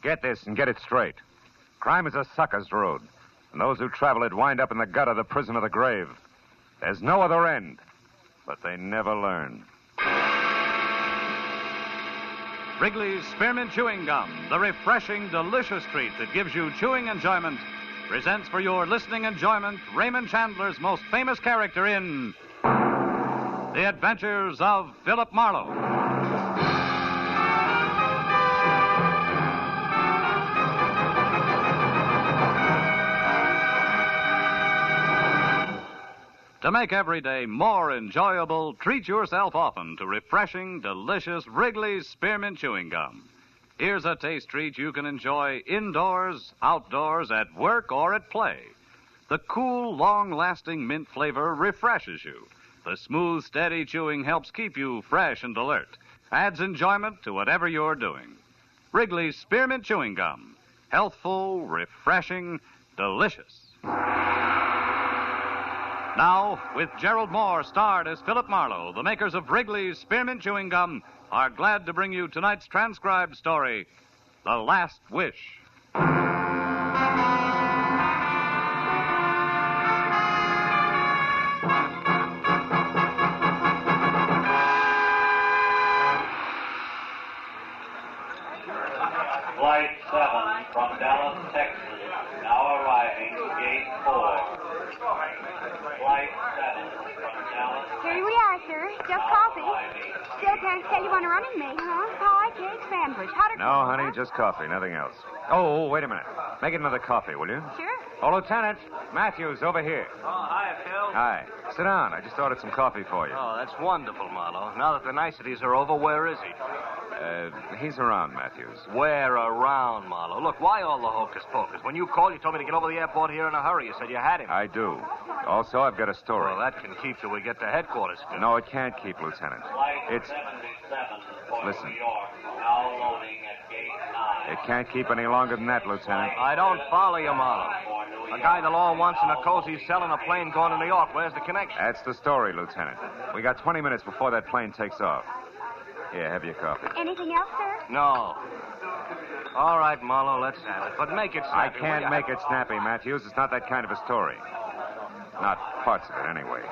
Get this and get it straight. Crime is a sucker's road, and those who travel it wind up in the gutter, the prison of the grave. There's no other end, but they never learn. Wrigley's Spearmint Chewing Gum, the refreshing, delicious treat that gives you chewing enjoyment, presents for your listening enjoyment Raymond Chandler's most famous character in The Adventures of Philip Marlowe. To make every day more enjoyable, treat yourself often to refreshing, delicious Wrigley's Spearmint Chewing Gum. Here's a taste treat you can enjoy indoors, outdoors, at work, or at play. The cool, long-lasting mint flavor refreshes you. The smooth, steady chewing helps keep you fresh and alert. Adds enjoyment to whatever you're doing. Wrigley's Spearmint Chewing Gum. Healthful, refreshing, delicious. Now, with Gerald Moore starred as Philip Marlowe, the makers of Wrigley's Spearmint Chewing Gum are glad to bring you tonight's transcribed story, The Last Wish. Flight 7 from Dallas, Texas, now arriving, gate 4. Flight 7 from Dallas. Here we are, sir. Just coffee. Still can't tell you on a running mate, huh? Pie, cake, sandwich. Hot or No, cold, honey, huh? just coffee, nothing else. Oh, wait a minute. Make it another coffee, will you? Sure. Oh, Lieutenant, Matthews, over here. Oh, hi, Phil. Hi. Sit down. I just ordered some coffee for you. Oh, that's wonderful, Marlowe. Now that the niceties are over, where is he? He's around, Matthews. Where around, Marlowe? Look, why all the hocus pocus? When you called, you told me to get over the airport here in a hurry. You said you had him. I do. Also, I've got a story. Well, that can keep till we get to headquarters, Phil. No, it can't keep, Lieutenant. Flight It's... 77 for Listen. New York, now loading at gate 9. It can't keep any longer than that, Lieutenant. I don't follow you, Marlowe. A guy the law wants in a cozy cell in a plane going to New York. Where's the connection? That's the story, Lieutenant. We got 20 minutes before that plane takes off. Here, have your coffee. Anything else, sir? No. All right, Marlowe, let's have it. But make it I snappy. can't make it snappy, Matthews. It's not that kind of a story. Not parts of it, anyway.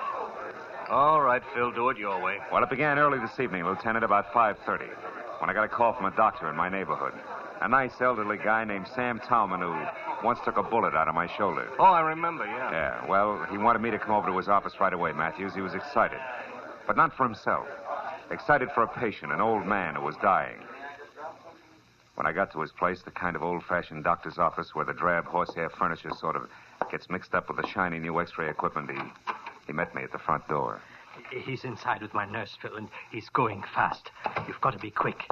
All right, Phil, do it your way. Well, it began early this evening, Lieutenant, about 5:30, when I got a call from a doctor in my neighborhood. A nice elderly guy named Sam Towman who once took a bullet out of my shoulder. Oh, I remember, yeah. Yeah, well, he wanted me to come over to his office right away, Matthews. He was excited. But not for himself. Excited for a patient, an old man who was dying. When I got to his place, the kind of old-fashioned doctor's office where the drab horsehair furniture sort of gets mixed up with the shiny new X-ray equipment, he met me at the front door. He's inside with my nurse, Phil, and he's going fast. You've got to be quick.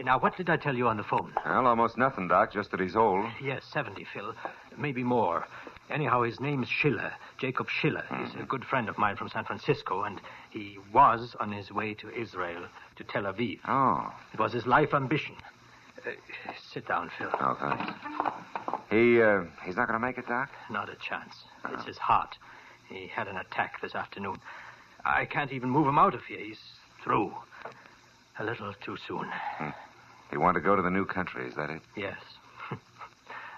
Now, what did I tell you on the phone? Well, almost nothing, Doc, just that he's old. Yes, 70, Phil. Maybe more. Anyhow, his name's Schiller, Jacob Schiller. He's a good friend of mine from San Francisco, and he was on his way to Israel, to Tel Aviv. Oh. It was his life ambition. Sit down, Phil. Oh, thanks. He's not going to make it, Doc? Not a chance. It's his heart. He had an attack this afternoon. I can't even move him out of here. He's through. A little too soon. He wanted to go to the new country, is that it? Yes.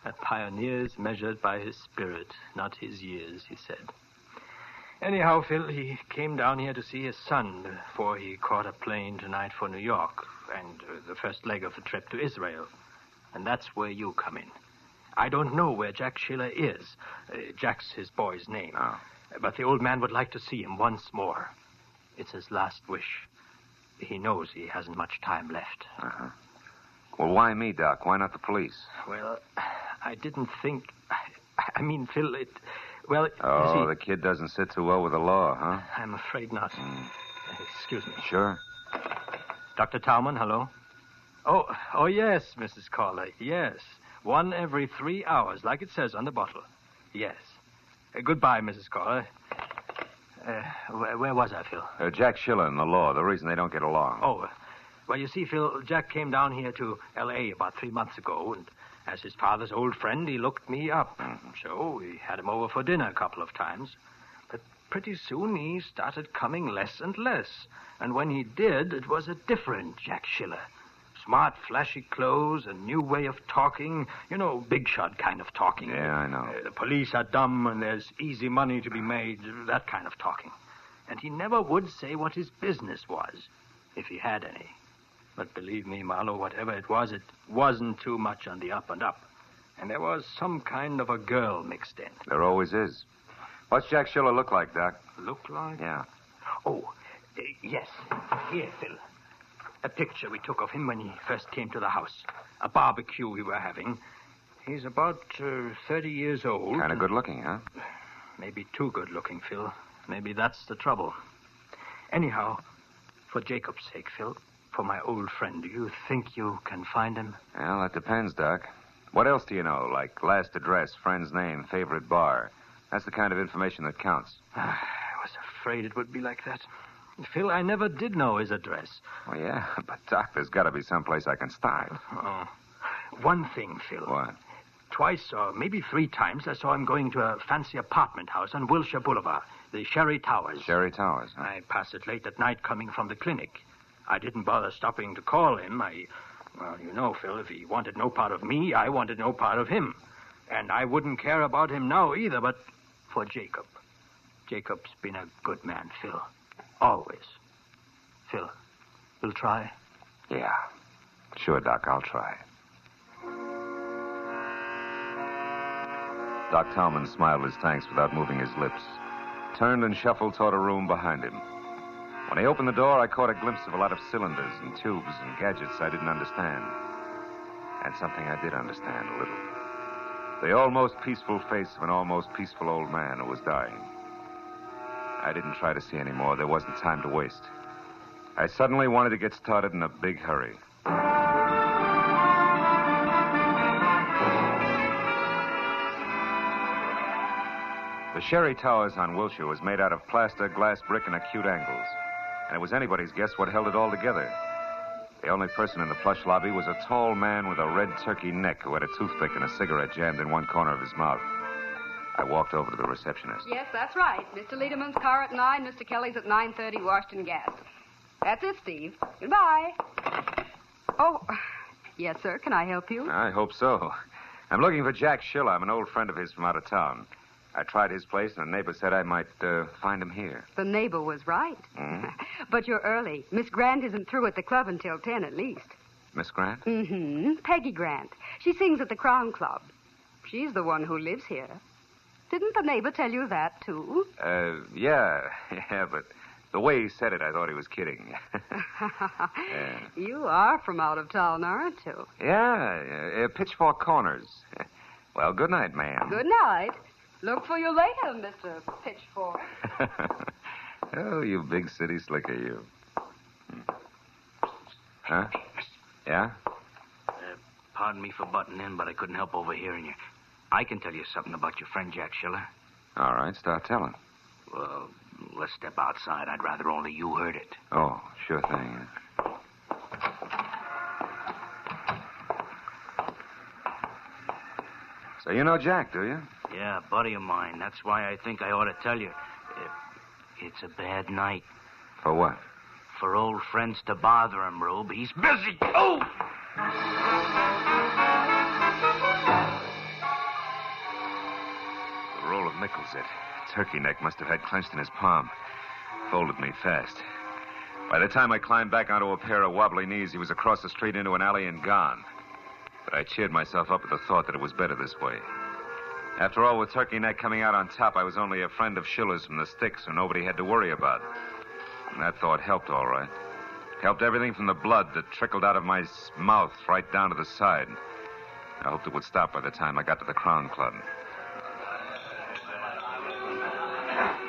A pioneer's measured by his spirit, not his years, he said. Anyhow, Phil, he came down here to see his son before he caught a plane tonight for New York and the first leg of the trip to Israel. And that's where you come in. I don't know where Jack Schiller is. Jack's his boy's name. Oh. But the old man would like to see him once more. It's his last wish. He knows he hasn't much time left. Uh-huh. Well, why me, Doc? Why not the police? Well, I didn't think... I mean, Phil, it... Well, Oh, you see, the kid doesn't sit too well with the law, huh? I'm afraid not. Excuse me. Sure. Dr. Towman, hello? Oh, yes, Mrs. Caller, yes. 1 every 3 hours, like it says on the bottle. Yes. Goodbye, Mrs. Caller. Where was I, Phil? Jack Schiller and the law, the reason they don't get along. Oh, well, you see, Phil, Jack came down here to L.A. about 3 months ago, and as his father's old friend, he looked me up. So we had him over for dinner a couple of times. But pretty soon he started coming less and less. And when he did, it was a different Jack Schiller. Smart, flashy clothes, a new way of talking. You know, big shot kind of talking. Yeah, I know. The police are dumb and there's easy money to be made. That kind of talking. And he never would say what his business was, if he had any. But believe me, Marlowe, whatever it wasn't too much on the up and up. And there was some kind of a girl mixed in. There always is. What's Jack Schiller look like, Doc? Look like? Yeah. Oh, yes. Here, Phil. A picture we took of him when he first came to the house. A barbecue we were having. He's about 30 years old. Kind of good looking, huh? Maybe too good looking, Phil. Maybe that's the trouble. Anyhow, for Jacob's sake, Phil, for my old friend, do you think you can find him? Well, that depends, Doc. What else do you know? Like last address, friend's name, favorite bar. That's the kind of information that counts. I was afraid it would be like that. Phil, I never did know his address. Well, yeah, but, Doc, there's got to be someplace I can start. Oh. One thing, Phil. What? Twice or maybe 3 times I saw him going to a fancy apartment house on Wilshire Boulevard, the Sherry Towers. Sherry Towers, huh? I passed it late at night coming from the clinic. I didn't bother stopping to call him. Well, you know, Phil, if he wanted no part of me, I wanted no part of him. And I wouldn't care about him now either, but for Jacob. Jacob's been a good man, Phil. Always. Phil, you'll try? Yeah. Sure, Doc, I'll try. Doc Talman smiled his thanks without moving his lips, turned and shuffled toward a room behind him. When he opened the door, I caught a glimpse of a lot of cylinders and tubes and gadgets I didn't understand. And something I did understand a little. The almost peaceful face of an almost peaceful old man who was dying. I didn't try to see any more. There wasn't time to waste. I suddenly wanted to get started in a big hurry. The Sherry Towers on Wilshire was made out of plaster, glass, brick, and acute angles. And it was anybody's guess what held it all together. The only person in the plush lobby was a tall man with a red turkey neck who had a toothpick and a cigarette jammed in one corner of his mouth. I walked over to the receptionist. Yes, that's right. Mr. Lederman's car at 9, Mr. Kelly's at 9:30, Washington Gas. That's it, Steve. Goodbye. Oh, yes, sir. Can I help you? I hope so. I'm looking for Jack Schiller. I'm an old friend of his from out of town. I tried his place, and the neighbor said I might find him here. The neighbor was right. Mm? But you're early. Miss Grant isn't through at the club until 10 at least. Miss Grant? Mm-hmm. Peggy Grant. She sings at the Crown Club. She's the one who lives here. Didn't the neighbor tell you that, too? Yeah, but the way he said it, I thought he was kidding. Yeah. You are from out of town, aren't you? Yeah, Pitchfork Corners. Well, good night, ma'am. Good night. Look for you later, Mr. Pitchfork. Oh, you big city slicker, you. Huh? Yeah? Pardon me for butting in, but I couldn't help overhearing you. I can tell you something about your friend Jack Schiller. All right, start telling. Well, let's step outside. I'd rather only you heard it. Oh, sure thing. So you know Jack, do you? Yeah, a buddy of mine. That's why I think I ought to tell you. It's a bad night. For what? For old friends to bother him, Rube. He's busy. Oh! The roll of nickels that turkey neck must have had clenched in his palm. Folded me fast. By the time I climbed back onto a pair of wobbly knees, he was across the street into an alley and gone. But I cheered myself up at the thought that it was better this way. After all, with turkey neck coming out on top, I was only a friend of Schiller's from the sticks, so nobody had to worry about. And that thought helped, all right. Helped everything from the blood that trickled out of my mouth right down to the side. I hoped it would stop by the time I got to the Crown Club.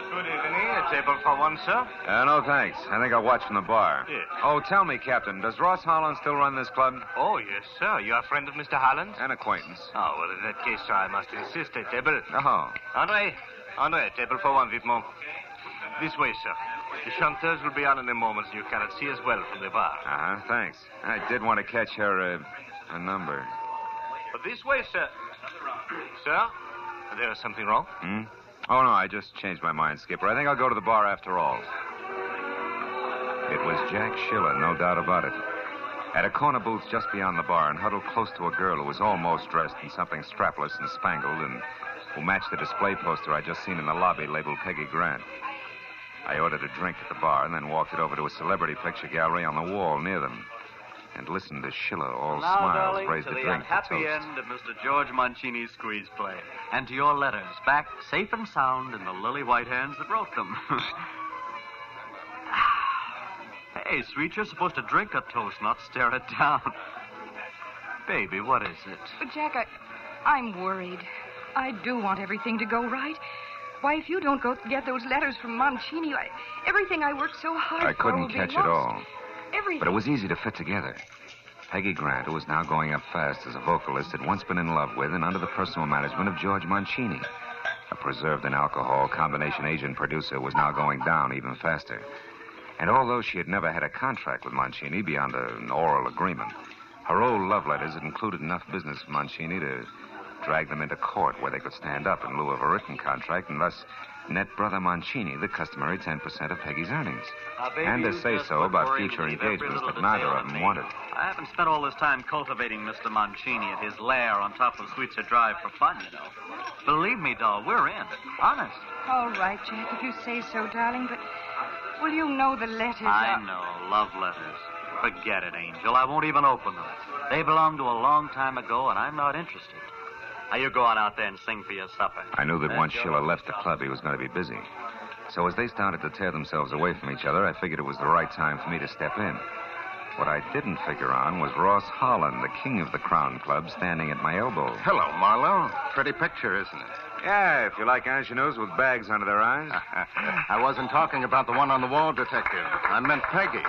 Good evening. A table for one, sir? No, thanks. I think I'll watch from the bar. Yes. Oh, tell me, Captain, does Ross Holland still run this club? Oh, yes, sir. You are a friend of Mr. Holland's? An acquaintance. Oh, well, in that case, sir, I must insist. A table. Oh. Andre, table for one, vite. This way, sir. The chanteurs will be on in a moment, so you cannot see us well from the bar. Uh-huh, thanks. I did want to catch her, number. But this way, sir. Sir, there is something wrong? Hmm? Oh, no, I just changed my mind, Skipper. I think I'll go to the bar after all. It was Jack Schiller, no doubt about it. At a corner booth just beyond the bar and huddled close to a girl who was almost dressed in something strapless and spangled and who matched the display poster I'd just seen in the lobby labeled Peggy Grant. I ordered a drink at the bar and then walked it over to a celebrity picture gallery on the wall near them and listened to Schiller, all Now, smiles, darling, raise to the the drink to unhappy toast. end of Mr. George Mancini's squeeze play. And to your letters, back safe and sound in the lily white hands that wrote them. Hey, sweet, you're supposed to drink a toast, not stare it down. Baby, what is it? But, Jack, I'm worried. I do want everything to go right. Why, if you don't go get those letters from Mancini, everything I worked so hard for I couldn't will be catch it lost. all. Everything. But it was easy to fit together. Peggy Grant, who was now going up fast as a vocalist, had once been in love with and under the personal management of George Mancini. A preserved in alcohol combination agent producer was now going down even faster. And although she had never had a contract with Mancini beyond an oral agreement, her old love letters had included enough business for Mancini to drag them into court where they could stand up in lieu of a written contract and thus net Brother Mancini the customary 10% of Peggy's earnings. And to say so about future engagements that neither of them wanted. I haven't spent all this time cultivating Mr. Mancini at his lair on top of Sweetser Drive for fun, you know. Believe me, doll, we're in. Honest. All right, Jack, if you say so, darling, but will you know the letters I know, love letters. Forget it, Angel. I won't even open them. They belong to a long time ago, and I'm not interested. Now, you go on out there and sing for your supper. I knew that once Schiller left the club, he was going to be busy. So as they started to tear themselves away from each other, I figured it was the right time for me to step in. What I didn't figure on was Ross Holland, the king of the Crown Club, standing at my elbow. Hello, Marlowe. Pretty picture, isn't it? Yeah, if you like ingenues with bags under their eyes. I wasn't talking about the one on the wall, Detective. I meant Peggy.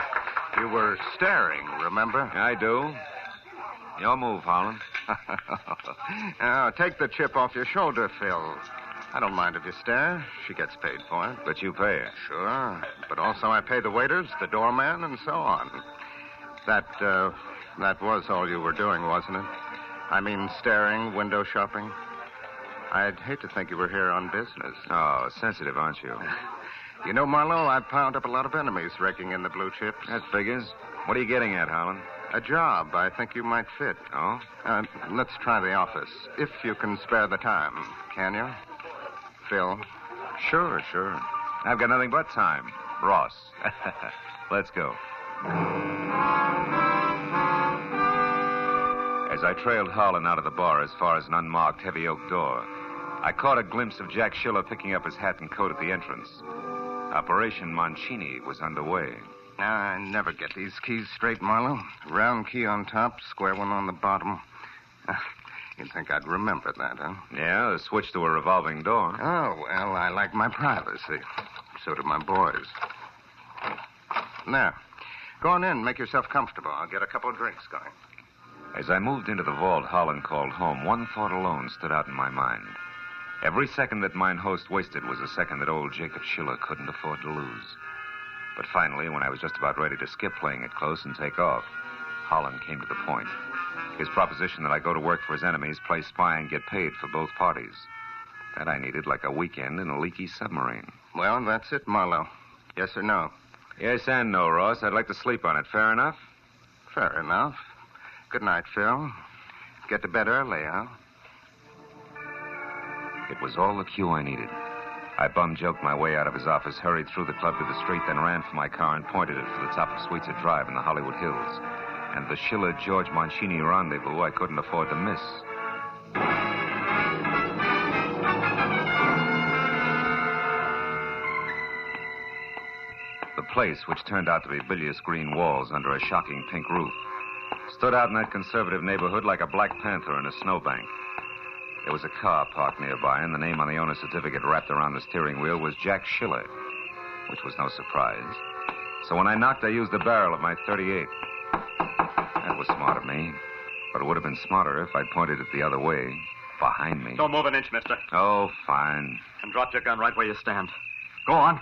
You were staring, remember? I do. Your move, Holland. Now, take the chip off your shoulder, Phil. I don't mind if you stare. She gets paid for it. But you pay her. Sure. But also I pay the waiters, the doorman, and so on. That was all you were doing, wasn't it? I mean, staring, window shopping. I'd hate to think you were here on business. Oh, sensitive, aren't you? You know, Marlowe, I've piled up a lot of enemies raking in the blue chips. That figures. What are you getting at, Holland? A job I think you might fit. Oh? Let's try the office, if you can spare the time. Can you? Phil? Sure. I've got nothing but time. Ross. Let's go. As I trailed Holland out of the bar as far as an unmarked heavy oak door, I caught a glimpse of Jack Schiller picking up his hat and coat at the entrance. Operation Mancini was underway. I never get these keys straight, Marlowe. Round key on top, square one on the bottom. You'd think I'd remember that, huh? Yeah, the switch to a revolving door. Oh, well, I like my privacy. So do my boys. Now, go on in. Make yourself comfortable. I'll get a couple of drinks going. As I moved into the vault Holland called home, one thought alone stood out in my mind. Every second that mine host wasted was a second that old Jacob Schiller couldn't afford to lose. But finally, when I was just about ready to skip playing it close and take off, Holland came to the point. His proposition that I go to work for his enemies, play spy, and get paid for both parties. That I needed like a weekend in a leaky submarine. Well, that's it, Marlowe. Yes or no? Yes and no, Ross. I'd like to sleep on it. Fair enough? Fair enough. Good night, Phil. Get to bed early, huh? It was all the cue I needed. I bum-joked my way out of his office, hurried through the club to the street, then ran for my car and pointed it for the top of Sweetser Drive in the Hollywood Hills. And the Schiller-George Mancini rendezvous I couldn't afford to miss. The place, which turned out to be bilious green walls under a shocking pink roof, stood out in that conservative neighborhood like a Black Panther in a snowbank. There was a car parked nearby, and the name on the owner's certificate wrapped around the steering wheel was Jack Schiller, which was no surprise. So when I knocked, I used the barrel of my .38. That was smart of me, but it would have been smarter if I'd pointed it the other way, behind me. Don't move an inch, mister. Oh, fine. And drop your gun right where you stand. Go on.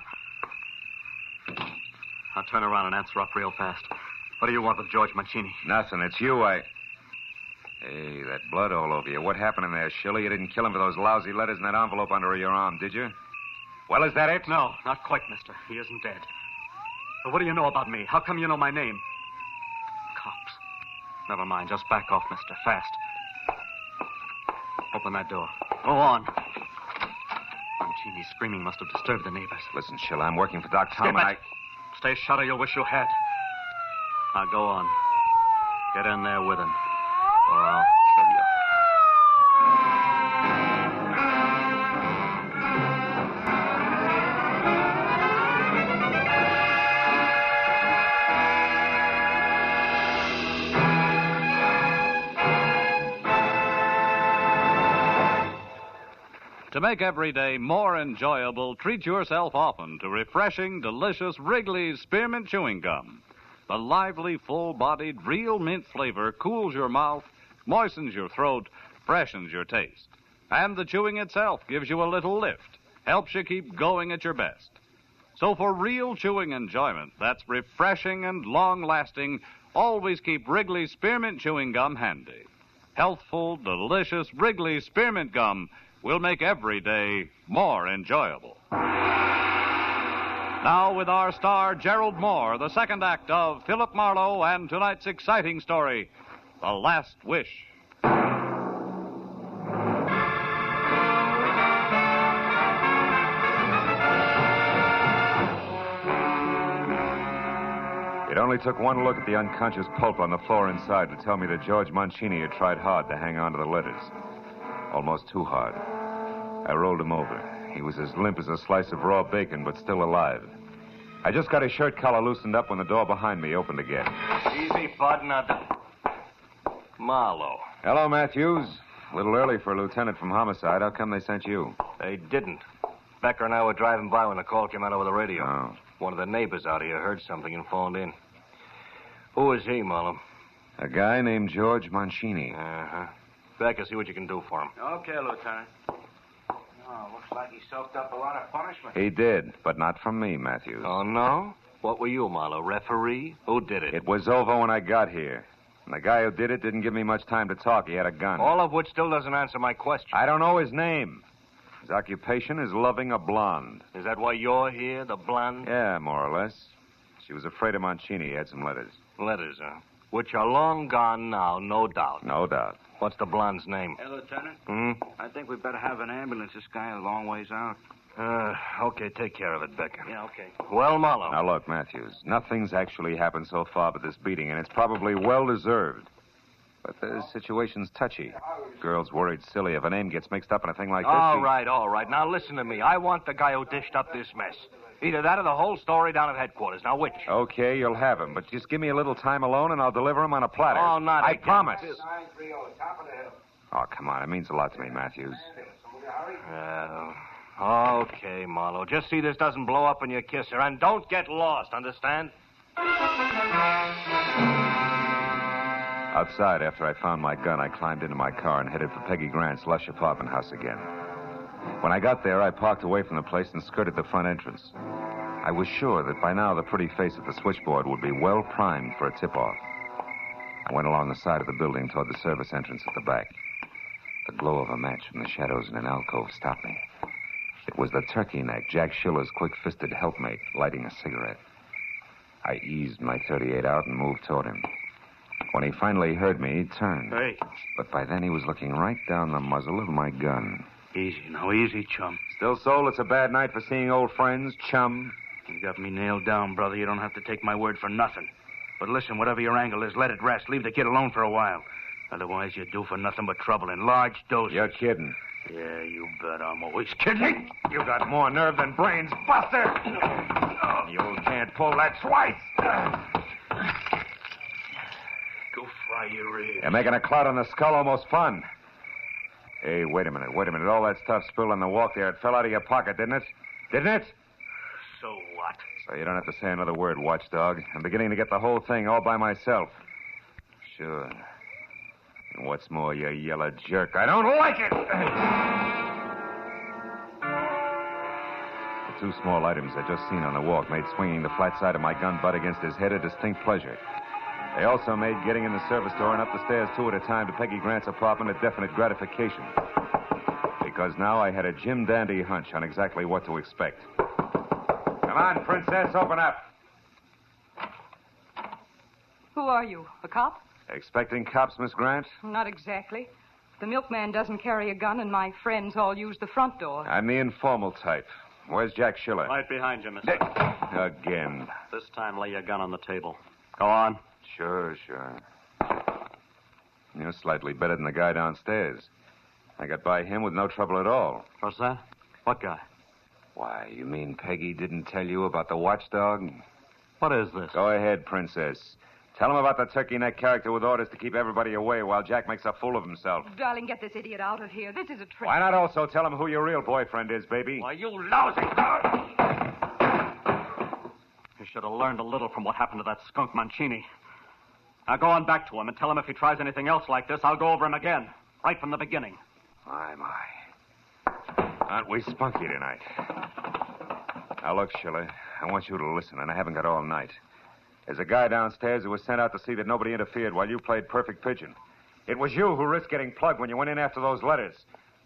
Now turn around and answer up real fast. What do you want with George Mancini? Nothing. It's you, Hey, that blood all over you. What happened in there, Schiller? You didn't kill him for those lousy letters in that envelope under your arm, did you? Well, is that it? No, not quite, mister. He isn't dead. But what do you know about me? How come you know my name? Cops. Never mind. Just back off, mister. Fast. Open that door. Go on. Mancini's screaming must have disturbed the neighbors. Listen, Sheila, I'm working for Doc Tom, and Stay shut or you'll wish you had. Now go on. Get in there with him, or I'll kill you. To make every day more enjoyable, treat yourself often to refreshing, delicious Wrigley's Spearmint Chewing Gum. The lively, full-bodied, real mint flavor cools your mouth, moistens your throat, freshens your taste. And the chewing itself gives you a little lift, helps you keep going at your best. So for real chewing enjoyment that's refreshing and long-lasting, always keep Wrigley's Spearmint Chewing Gum handy. Healthful, delicious Wrigley's Spearmint Gum will make every day more enjoyable. Now with our star, Gerald Moore, the second act of Philip Marlowe and tonight's exciting story, The Last Wish. It only took one look at the unconscious pulp on the floor inside to tell me that George Mancini had tried hard to hang on to the letters. Almost too hard. I rolled him over. He was as limp as a slice of raw bacon, but still alive. I just got his shirt collar loosened up when the door behind me opened again. Easy, bud. Now, Marlowe. Hello, Matthews. A little early for a lieutenant from Homicide. How come they sent you? They didn't. Becker and I were driving by when the call came out over the radio. Oh. One of the neighbors out here heard something and phoned in. Who is he, Marlowe? A guy named George Mancini. Uh-huh. Becker, see what you can do for him. Okay, Lieutenant. Oh, looks like he soaked up a lot of punishment. He did, but not from me, Matthews. Oh, no? What were you, Marlowe? Referee? Who did it? It was over when I got here. And the guy who did it didn't give me much time to talk. He had a gun. All of which still doesn't answer my question. I don't know his name. His occupation is loving a blonde. Is that why you're here, the blonde? Yeah, more or less. She was afraid of Mancini. He had some letters. Letters, huh? Which are long gone now, no doubt. No doubt. What's the blonde's name? Hey, Lieutenant. I think we better have an ambulance. This guy a long ways out. Okay, take care of it, Becker. Yeah, okay. Well, Marlowe. Now, look, Matthews, nothing's actually happened so far but this beating, and it's probably well-deserved. But the situation's touchy. Girl's worried silly if a name gets mixed up in a thing like this. All right. Now, listen to me. I want the guy who dished up this mess. Either that or the whole story down at headquarters. Now, which? Okay, you'll have him, but just give me a little time alone, and I'll deliver him on a platter. Oh, not I again. promise. 930, top of the hill. Oh, come on. It means a lot to me, Matthews. Okay, Marlowe. Just see this doesn't blow up when you kiss her, and don't get lost, understand? Outside, after I found my gun, I climbed into my car and headed for Peggy Grant's lush apartment house again. When I got there, I parked away from the place and skirted the front entrance. I was sure that by now the pretty face at the switchboard would be well primed for a tip-off. I went along the side of the building toward the service entrance at the back. The glow of a match from the shadows in an alcove stopped me. It was the turkey neck, Jack Schiller's quick-fisted helpmate, lighting a cigarette. I eased my .38 out and moved toward him. When he finally heard me, he turned. Hey. But by then he was looking right down the muzzle of my gun. Easy, now, easy, chum. Still, Soul, it's a bad night for seeing old friends, chum. You got me nailed down, brother. You don't have to take my word for nothing. But listen, whatever your angle is, let it rest. Leave the kid alone for a while. Otherwise, you do for nothing but trouble in large doses. You're kidding. Yeah, you bet I'm always kidding. You got more nerve than brains, Buster. You can't pull that twice. Go fry your ears. You're making a cloud on the skull almost fun. Hey, wait a minute. All that stuff spilled on the walk there, it fell out of your pocket, didn't it? Didn't it? So what? So you don't have to say another word, watchdog. I'm beginning to get the whole thing all by myself. Sure. And what's more, you yellow jerk, I don't like it! The two small items I'd just seen on the walk made swinging the flat side of my gun butt against his head a distinct pleasure. They also made getting in the service door and up the stairs two at a time to Peggy Grant's apartment a definite gratification. Because now I had a Jim Dandy hunch on exactly what to expect. Come on, Princess, open up. Who are you? A cop? Expecting cops, Miss Grant? Not exactly. The milkman doesn't carry a gun, and my friends all use the front door. I'm the informal type. Where's Jack Schiller? Right behind you, mister. Again. This time, lay your gun on the table. Go on. Sure. You're slightly better than the guy downstairs. I got by him with no trouble at all. What's that? What guy? Why, you mean Peggy didn't tell you about the watchdog? What is this? Go ahead, Princess. Tell him about the turkey-neck character with orders to keep everybody away while Jack makes a fool of himself. Darling, get this idiot out of here. This is a trick. Why not also tell him who your real boyfriend is, baby? Why, you lousy dog! You should have learned a little from what happened to that skunk Mancini. Now go on back to him and tell him if he tries anything else like this, I'll go over him again. Right from the beginning. My. Aren't we spunky tonight? Now, look, Schiller, I want you to listen, and I haven't got all night. There's a guy downstairs who was sent out to see that nobody interfered while you played perfect pigeon. It was you who risked getting plugged when you went in after those letters.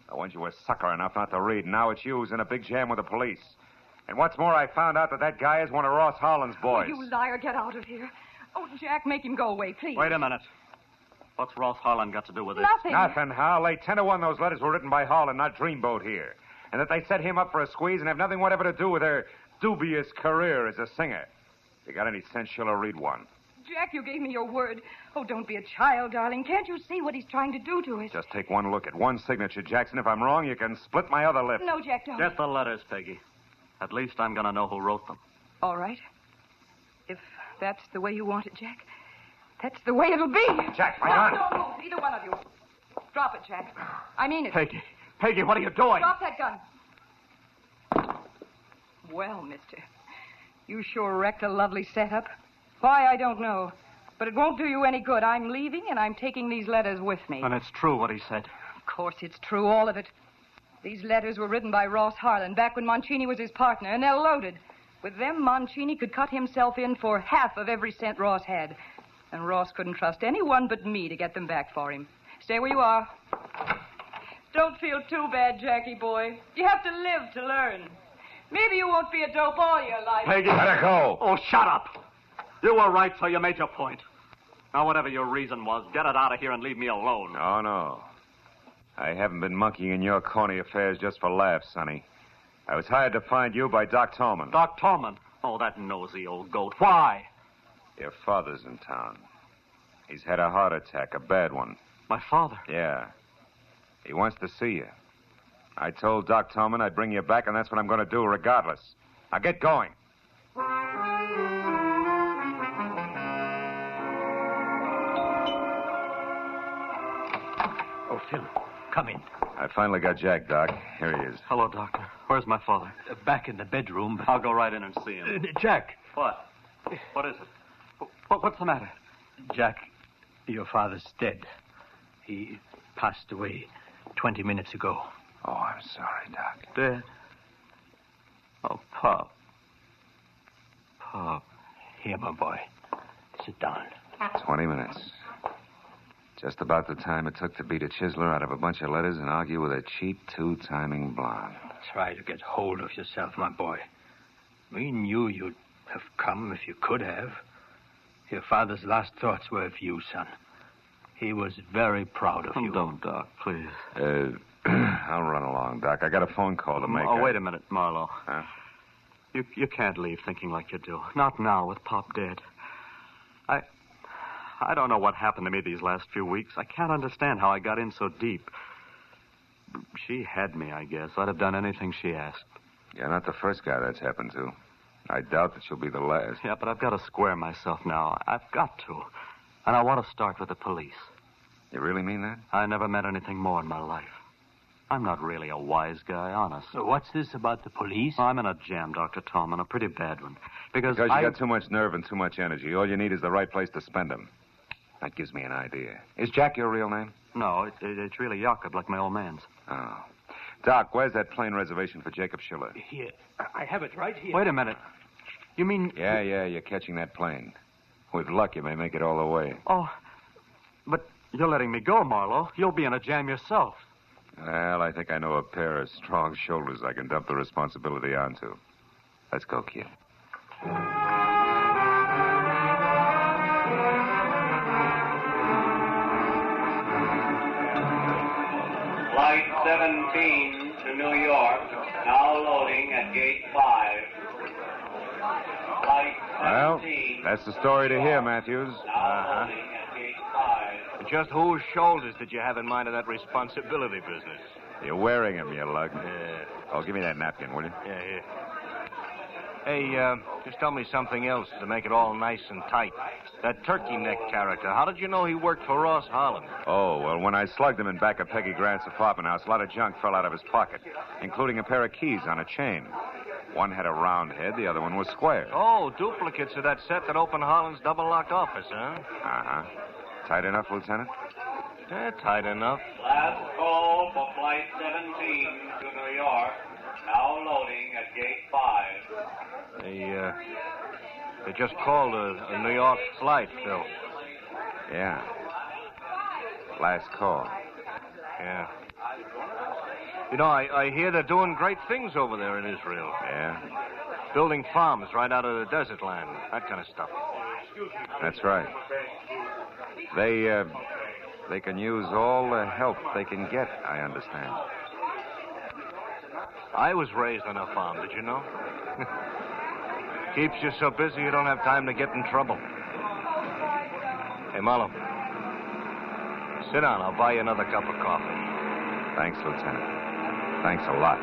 The ones you were sucker enough not to read. Now it's you who's in a big jam with the police. And what's more, I found out that guy is one of Ross Harlan's boys. Oh, you liar, get out of here. Oh, Jack, make him go away, please. Wait a minute. What's Ross Harlan got to do with this? Nothing, Hal. Lay 10 to 1 those letters were written by Harlan, not Dreamboat here. And that they set him up for a squeeze and have nothing whatever to do with their dubious career as a singer. If you got any sense, Schiller, read one. Jack, you gave me your word. Oh, don't be a child, darling. Can't you see what he's trying to do to us? Just take one look at one signature, Jackson. If I'm wrong, you can split my other lip. No, Jack, don't. Get the letters, Peggy. At least I'm going to know who wrote them. All right. If that's the way you want it, Jack, that's the way it'll be. Jack, right on. Don't move, either one of you. Drop it, Jack. I mean it. Peggy, what are you doing? Drop that gun. Well, mister, you sure wrecked a lovely setup. Why, I don't know. But it won't do you any good. I'm leaving, and I'm taking these letters with me. And it's true what he said. Of course it's true, all of it. These letters were written by Ross Harlan back when Mancini was his partner, and they're loaded. With them, Mancini could cut himself in for half of every cent Ross had. And Ross couldn't trust anyone but me to get them back for him. Stay where you are. Don't feel too bad, Jackie boy. You have to live to learn. Maybe you won't be a dope all your life. Peggy, let her go. Oh, shut up. You were right, so you made your point. Now, whatever your reason was, get it out of here and leave me alone. No. I haven't been monkeying in your corny affairs just for laughs, Sonny. I was hired to find you by Doc Tolman. Doc Tolman? Oh, that nosy old goat. Why? Your father's in town. He's had a heart attack, a bad one. My father? Yeah. He wants to see you. I told Doc Tolman I'd bring you back, and that's what I'm going to do regardless. Now get going. Oh, Phil, come in. I finally got Jack, Doc. Here he is. Hello, Doctor. Where's my father? Back in the bedroom. I'll go right in and see him. Jack. What? What is it? What's the matter? Jack, your father's dead. He passed away 20 minutes ago. Oh, I'm sorry, Doc. Dead? Oh, Pop. Pop. Here, my boy. Sit down. 20 minutes. Just about the time it took to beat a chiseler out of a bunch of letters and argue with a cheap two-timing blonde. Try to get hold of yourself, my boy. We knew you'd have come if you could have. Your father's last thoughts were of you, son. He was very proud of you. Don't, Doc, please. I'll run along, Doc. I got a phone call to make. Oh, wait a minute, Marlowe. Huh? You can't leave thinking like you do. Not now, with Pop dead. I don't know what happened to me these last few weeks. I can't understand how I got in so deep. She had me, I guess. I'd have done anything she asked. You're not the first guy that's happened to. I doubt that you'll be the last. Yeah, but I've got to square myself now. I've got to. And I want to start with the police. You really mean that? I never met anything more in my life. I'm not really a wise guy, honest. So what's this about the police? I'm in a jam, Dr. Tolman, a pretty bad one. Because you got too much nerve and too much energy. All you need is the right place to spend them. That gives me an idea. Is Jack your real name? No, it's really Jakob, like my old man's. Oh. Doc, where's that plane reservation for Jacob Schiller? Here. I have it right here. Wait a minute. You mean... Yeah, you're catching that plane. With luck, you may make it all the way. Oh, but you're letting me go, Marlowe. You'll be in a jam yourself. Well, I think I know a pair of strong shoulders I can dump the responsibility onto. Let's go, kid. Flight 17 to New York, now loading at Gate 5. Flight 17. Well, that's the story to hear, Matthews. Now loading at Gate 5. Just whose shoulders did you have in mind in that responsibility business? You're wearing him, you lug. Yeah. Oh, give me that napkin, will you? Yeah, here. Hey, just tell me something else to make it all nice and tight. That turkey neck character, how did you know he worked for Ross Harlan? Oh, well, when I slugged him in back of Peggy Grant's apartment house, a lot of junk fell out of his pocket, including a pair of keys on a chain. One had a round head, the other one was square. Oh, duplicates of that set that opened Harlan's double-locked office, huh? Uh-huh. Tight enough, Lieutenant? Yeah, tight enough. Last call for Flight 17 to New York, now loading at Gate 5. They just called a New York flight, Phil. Yeah. Last call. Yeah. You know, I hear they're doing great things over there in Israel. Yeah? Building farms right out of the desert land, that kind of stuff. That's right. They can use all the help they can get, I understand. I was raised on a farm, did you know? Keeps you so busy you don't have time to get in trouble. Hey, Marlowe. Sit down. I'll buy you another cup of coffee. Thanks, Lieutenant. Thanks a lot.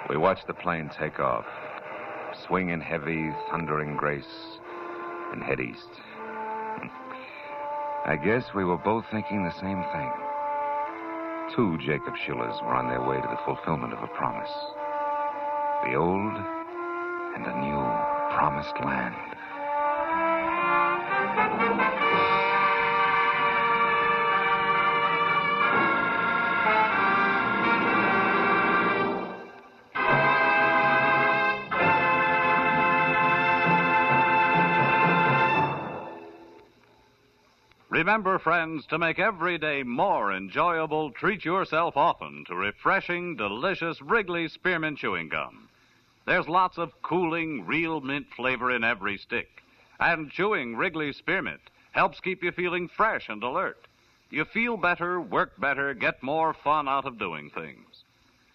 We watched the plane take off, swing in heavy, thundering grace, and head east. I guess we were both thinking the same thing. Two Jacob Schillers were on their way to the fulfillment of a promise. The old and the new promised land. Remember, friends, to make every day more enjoyable, treat yourself often to refreshing, delicious Wrigley Spearmint Chewing Gum. There's lots of cooling, real mint flavor in every stick. And chewing Wrigley Spearmint helps keep you feeling fresh and alert. You feel better, work better, get more fun out of doing things.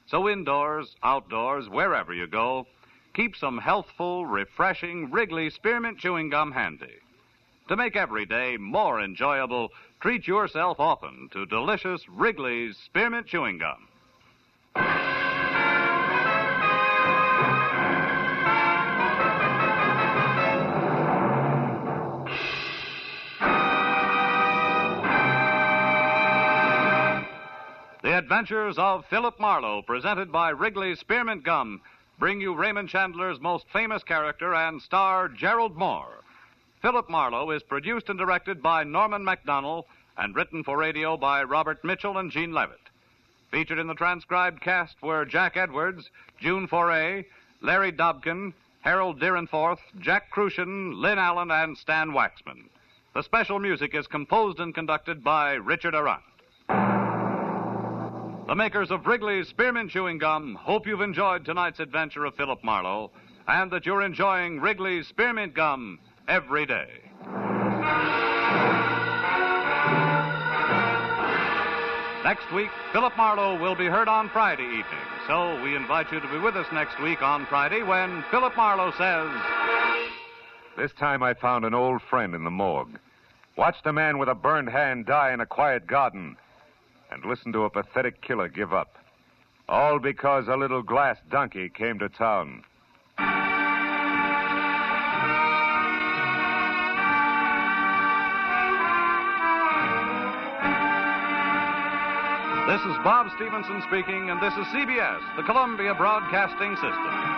So indoors, outdoors, wherever you go, keep some healthful, refreshing Wrigley Spearmint Chewing Gum handy. To make every day more enjoyable, treat yourself often to delicious Wrigley's Spearmint Chewing Gum. The Adventures of Philip Marlowe, presented by Wrigley's Spearmint Gum, bring you Raymond Chandler's most famous character and star, Gerald Moore. Philip Marlowe is produced and directed by Norman MacDonald and written for radio by Robert Mitchell and Gene Levitt. Featured in the transcribed cast were Jack Edwards, June Foray, Larry Dobkin, Harold Deerenforth, Jack Crucian, Lynn Allen, and Stan Waxman. The special music is composed and conducted by Richard Arant. The makers of Wrigley's Spearmint Chewing Gum hope you've enjoyed tonight's adventure of Philip Marlowe and that you're enjoying Wrigley's Spearmint Gum every day. Next week, Philip Marlowe will be heard on Friday evening, so we invite you to be with us next week on Friday when Philip Marlowe says... This time I found an old friend in the morgue. Watched a man with a burned hand die in a quiet garden and listened to a pathetic killer give up. All because a little glass donkey came to town. This is Bob Stevenson speaking, and this is CBS, the Columbia Broadcasting System.